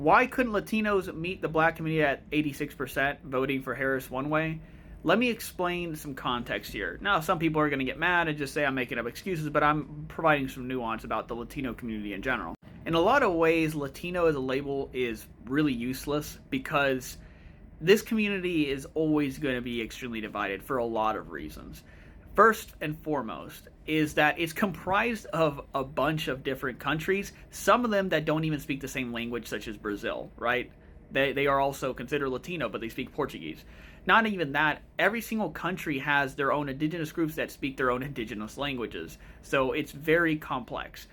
Why couldn't Latinos meet the black community at 86% voting for Harris one way? Let me explain some context here. Now, some people are going to get mad and just say I'm making up excuses, but I'm providing some nuance about the Latino community in general. In a lot of ways, Latino as a label is really useless because this community is always going to be extremely divided for a lot of reasons. First and foremost is that it's comprised of a bunch of different countries, some of them that don't even speak the same language, such as Brazil, right? They are also considered Latino, but they speak Portuguese. Not even that, every single country has their own indigenous groups that speak their own indigenous languages. So it's very complex.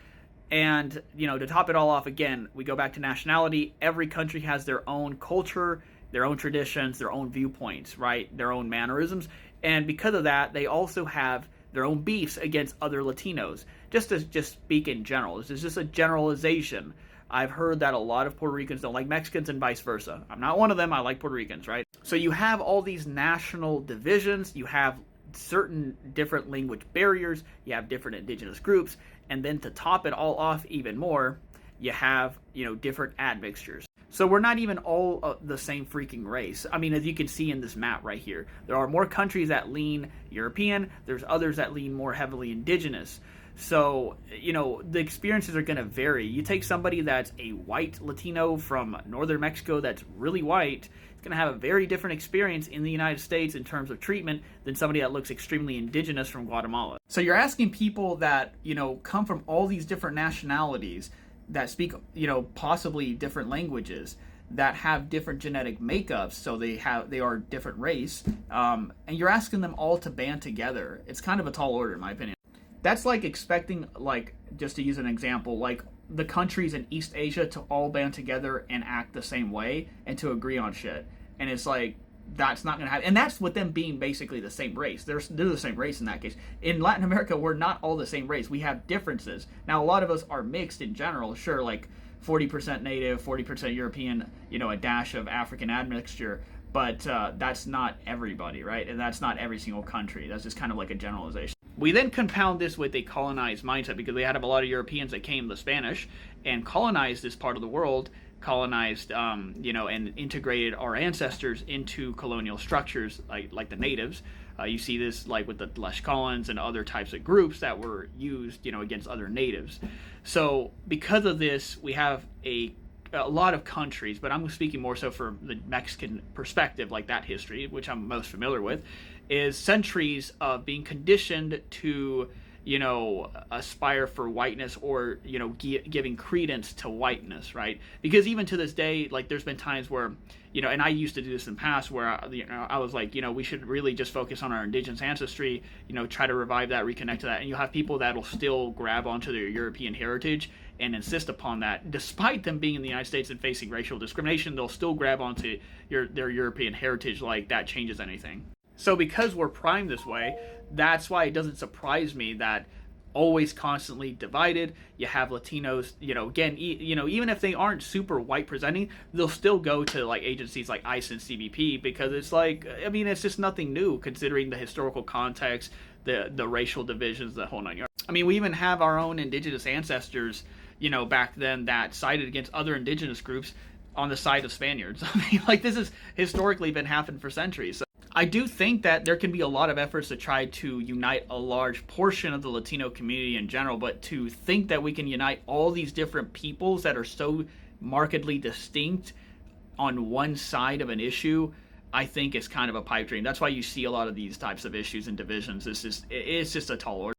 And, to top it all off, again, we go back to nationality. Every country has their own culture, their own traditions, their own viewpoints, right? Their own mannerisms. And because of that, they also have their own beefs against other Latinos. Just to speak in general, this is just a generalization. I've heard that a lot of Puerto Ricans don't like Mexicans and vice versa. I'm not one of them. I like Puerto Ricans, right? So you have all these national divisions. You have certain different language barriers. You have different indigenous groups. And then to top it all off even more, you have, different admixtures. So we're not even all the same freaking race. I mean, as you can see in this map right here, there are more countries that lean European. There's others that lean more heavily indigenous. So, the experiences are going to vary. You take somebody that's a white Latino from northern Mexico that's really white, it's going to have a very different experience in the United States in terms of treatment than somebody that looks extremely indigenous from Guatemala. So you're asking people that, come from all these different nationalities that speak, possibly different languages, that have different genetic makeups, so they are different race, and you're asking them all to band together. It's kind of a tall order, in my opinion. That's like expecting, just to use an example, the countries in East Asia to all band together and act the same way and to agree on shit. And it's that's not going to happen. And that's with them being basically the same race. They're the same race in that case. In Latin America, we're not all the same race. We have differences. Now, a lot of us are mixed in general. Sure, 40% native, 40% European, a dash of African admixture. But that's not everybody, right? And that's not every single country. That's just kind of like a generalization. We then compound this with a colonized mindset because we had a lot of Europeans that came, the Spanish, and colonized this part of the world, colonized, and integrated our ancestors into colonial structures like the natives. You see this with the Tlaxcalans and other types of groups that were used, against other natives. So because of this, we have a lot of countries, but I'm speaking more so from the Mexican perspective, that history, which I'm most familiar with, is centuries of being conditioned to, aspire for whiteness or, giving credence to whiteness, right? Because even to this day, there's been times where, and I used to do this in the past where, I was we should really just focus on our indigenous ancestry, try to revive that, reconnect to that. And you'll have people that'll still grab onto their European heritage and insist upon that. Despite them being in the United States and facing racial discrimination, they'll still grab onto their European heritage like that changes anything. So because we're primed this way, that's why it doesn't surprise me that always constantly divided. You have Latinos, again, even if they aren't super white presenting, they'll still go to agencies like ICE and CBP because it's it's just nothing new considering the historical context, the racial divisions, the whole nine yards. We even have our own indigenous ancestors, back then that sided against other indigenous groups on the side of Spaniards. This has historically been happening for centuries. So I do think that there can be a lot of efforts to try to unite a large portion of the Latino community in general, but to think that we can unite all these different peoples that are so markedly distinct on one side of an issue, I think is kind of a pipe dream. That's why you see a lot of these types of issues and divisions. It's just a tall order.